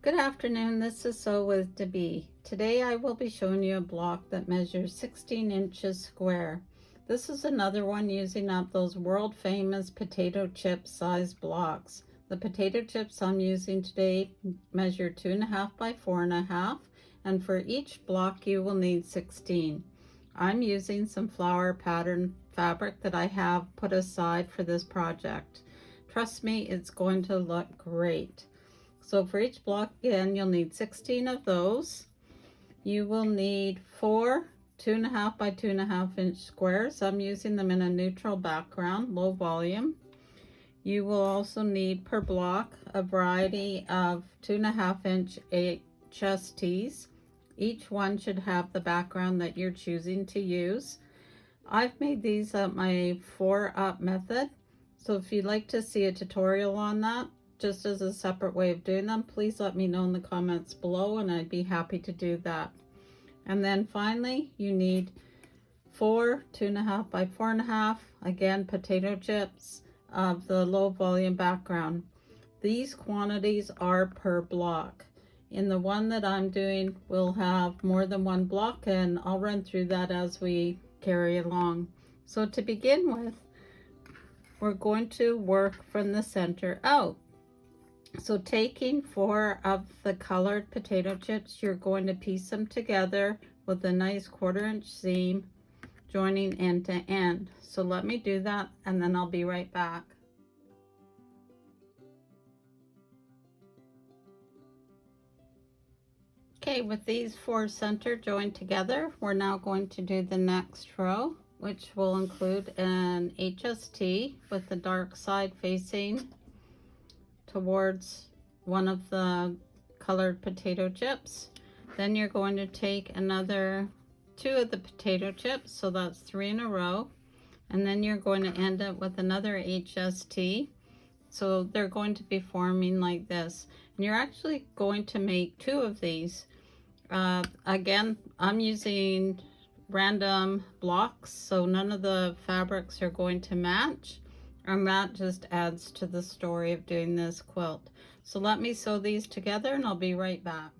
Good afternoon, this is Sew with Debee. Today I will be showing you a block that measures 16 inches square. This is another one using up those world famous potato chip size blocks. The potato chips I'm using today measure 2.5 by 4.5, and for each block you will need 16. I'm using some flower pattern fabric that I have put aside for this project. Trust me, it's going to look great. So for each block, again, you'll need 16 of those. You will need 4 2.5 by 2.5 inch squares. I'm using them in a neutral background, low volume. You will also need per block a variety of 2.5 inch HSTs. Each one should have the background that you're choosing to use. I've made these up my 4-up method. So if you'd like to see a tutorial on that, just as a separate way of doing them, please let me know in the comments below and I'd be happy to do that. And then finally, you need 4 2.5 by 4.5, again, potato chips of the low volume background. These quantities are per block. In the one that I'm doing, we'll have more than one block, and I'll run through that as we carry along. So to begin with, we're going to work from the center out. So taking 4 of the colored potato chips, you're going to piece them together with a nice 1/4 inch seam, joining end to end. So let me do that and then I'll be right back. Okay, with these 4 center joined together, we're now going to do the next row, which will include an HST with the dark side facing towards one of the colored potato chips. Then you're going to take another 2 of the potato chips, so that's 3 in a row, and then you're going to end up with another HST. So they're going to be forming like this, and you're actually going to make 2 of these. Again, I'm using random blocks, so none of the fabrics are going to match, and that just adds to the story of doing this quilt. So let me sew these together and I'll be right back.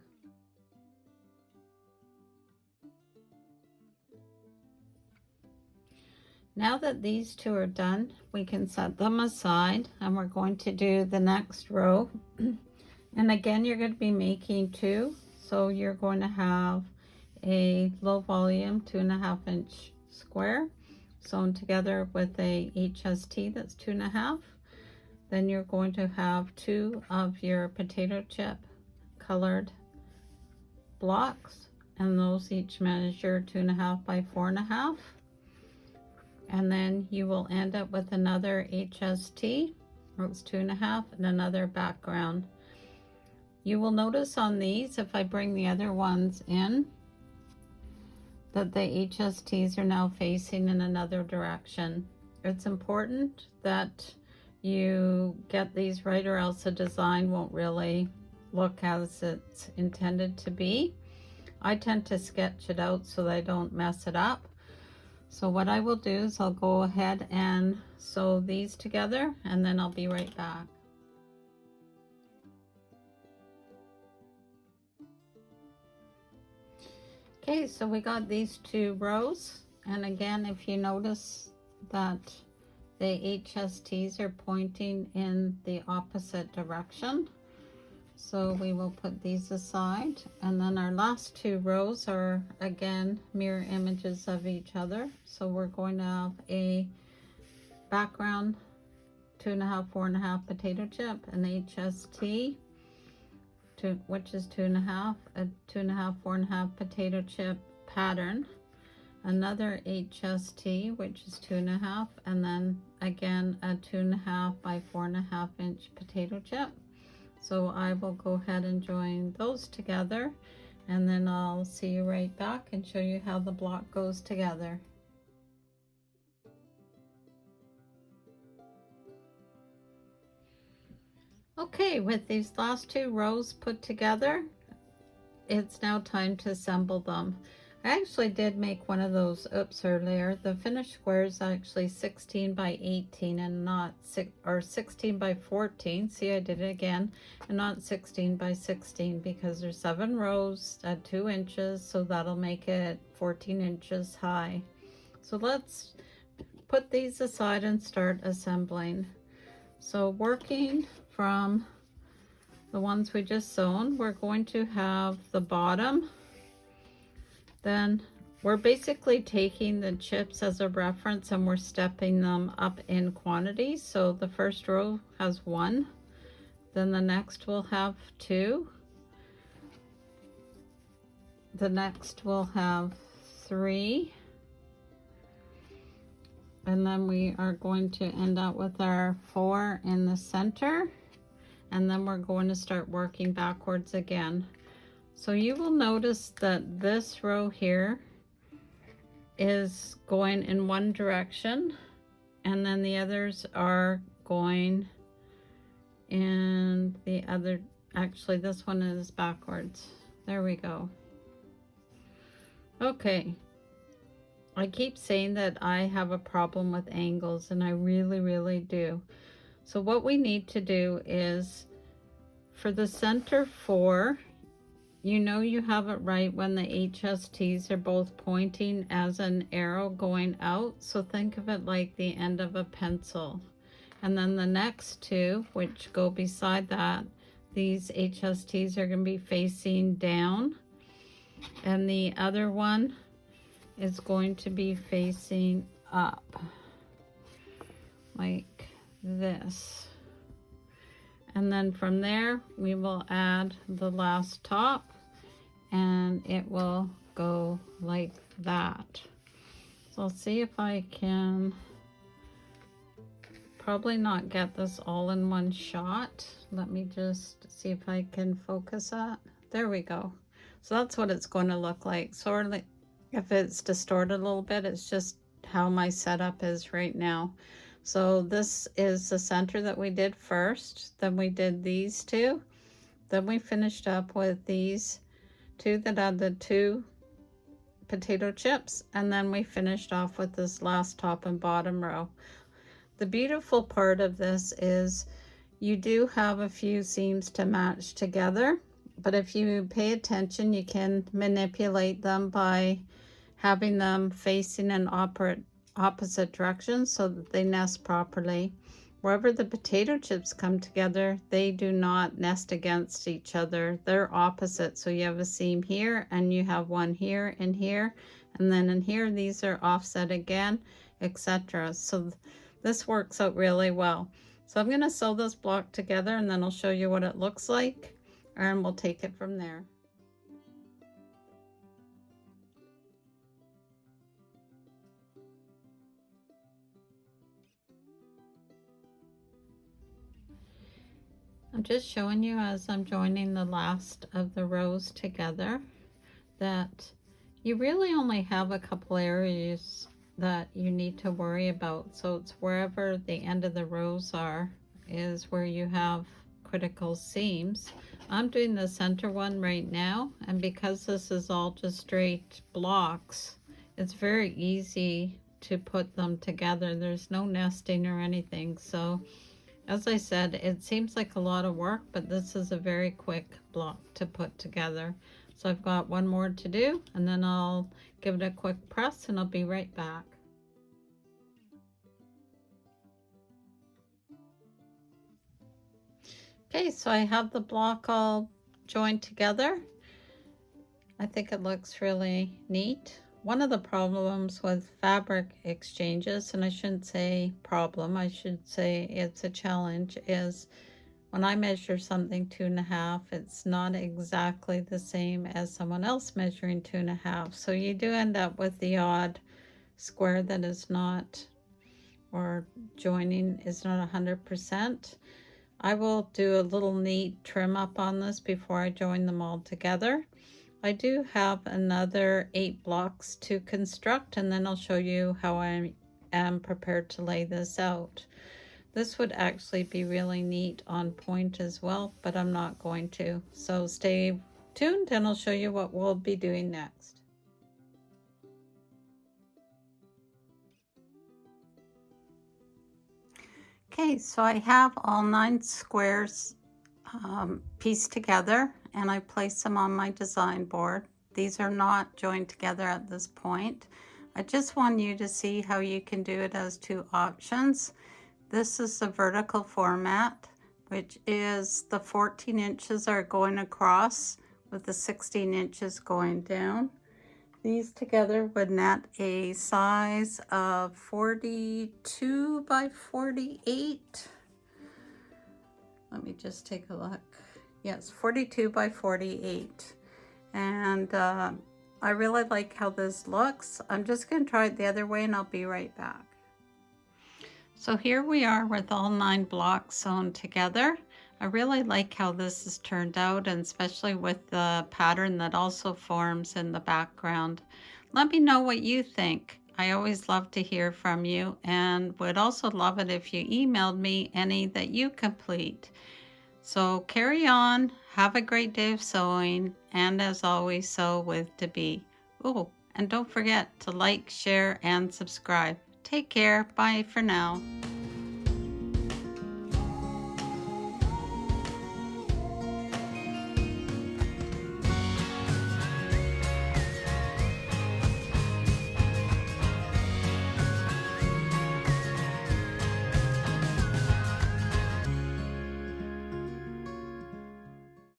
Now that these 2 are done, we can set them aside, and we're going to do the next row. And again, you're going to be making 2, so you're going to have a low volume 2.5 inch square sewn together with a HST that's 2.5. Then you're going to have 2 of your potato chip colored blocks, and those each measure 2.5 by 4.5. And then you will end up with another HST, that's 2.5, and another background. You will notice on these, if I bring the other ones in, that the HSTs are now facing in another direction. It's important that you get these right, or else the design won't really look as it's intended to be. I tend to sketch it out so that I don't mess it up. So what I will do is I'll go ahead and sew these together, and then I'll be right back. Okay, so we got these 2 rows, and again, if you notice that the HSTs are pointing in the opposite direction, so we will put these aside. And then our last 2 rows are again mirror images of each other, so we're going to have a background 2.5 4.5 potato chip, an HST, which is 2.5, a 2.5 4.5 potato chip pattern, another HST, which is 2.5, and then again a 2.5 by 4.5 inch potato chip. So I will go ahead and join those together, and then I'll see you right back and show you how the block goes together. Okay, with these last 2 rows put together, it's now time to assemble them. I actually did make one of those oops earlier. The finished square is actually 16 by 18 and not 16 by 14. See, I did it again, and not 16 by 16 because there's 7 rows at 2 inches, so that'll make it 14 inches high. So let's put these aside and start assembling. So working from the ones we just sewn, we're going to have the bottom. Then we're basically taking the chips as a reference and we're stepping them up in quantity. So the first row has 1, then the next will have 2, the next will have 3, and then we are going to end up with our 4 in the center, and then we're going to start working backwards again. So you will notice that this row here is going in one direction, and then the others are going in the other. Actually, this one is backwards. There we go. Okay. I keep saying that I have a problem with angles, and I really do. So what we need to do is, for the center 4, you know you have it right when the HSTs are both pointing as an arrow going out. So think of it like the end of a pencil. And then the next 2, which go beside that, these HSTs are going to be facing down. And the other one is going to be facing up, like this. And then from there, we will add the last top, and it will go like that. So I'll see if I can probably not get this all in one shot. Let me just see if I can focus that. There we go. So that's what it's going to look like. Sort of like, if it's distorted a little bit, it's just how my setup is right now. So this is the center that we did first. Then we did these 2. Then we finished up with these 2 that had the 2 potato chips. And then we finished off with this last top and bottom row. The beautiful part of this is you do have a few seams to match together, but if you pay attention, you can manipulate them by having them facing in opposite directions so that they nest properly. Wherever the potato chips come together, they do not nest against each other. They're opposite. So you have a seam here, and you have one here and here, and then in here, these are offset again, etc. So this works out really well. So I'm going to sew this block together, and then I'll show you what it looks like, and we'll take it from there. I'm just showing you as I'm joining the last of the rows together that you really only have a couple areas that you need to worry about. So it's wherever the end of the rows are is where you have critical seams. I'm doing the center one right now, and because this is all just straight blocks, it's very easy to put them together. There's no nesting or anything. So as I said, it seems like a lot of work, but this is a very quick block to put together. So I've got one more to do, and then I'll give it a quick press, and I'll be right back. Okay, so I have the block all joined together. I think it looks really neat. One of the problems with fabric exchanges, and I shouldn't say problem, I should say it's a challenge, is when I measure something 2.5, it's not exactly the same as someone else measuring 2.5. So you do end up with the odd square that is not, or joining is not 100%. I will do a little neat trim up on this before I join them all together. I do have another 8 blocks to construct, and then I'll show you how I am prepared to lay this out. This would actually be really neat on point as well, but I'm not going to. So stay tuned, and I'll show you what we'll be doing next. Okay, so I have all 9 squares pieced together, and I place them on my design board. These are not joined together at this point. I just want you to see how you can do it as 2 options. This is the vertical format, which is the 14 inches are going across with the 16 inches going down. These together would net a size of 42 by 48. Let me just take a look. Yes, 42 by 48. And I really like how this looks. I'm just going to try it the other way and I'll be right back. So here we are with all 9 blocks sewn together. I really like how this has turned out, and especially with the pattern that also forms in the background. Let me know what you think. I always love to hear from you, and would also love it if you emailed me any that you complete. So carry on, have a great day of sewing, and as always, sew with Debee. Oh, and don't forget to like, share, and subscribe. Take care. Bye for now.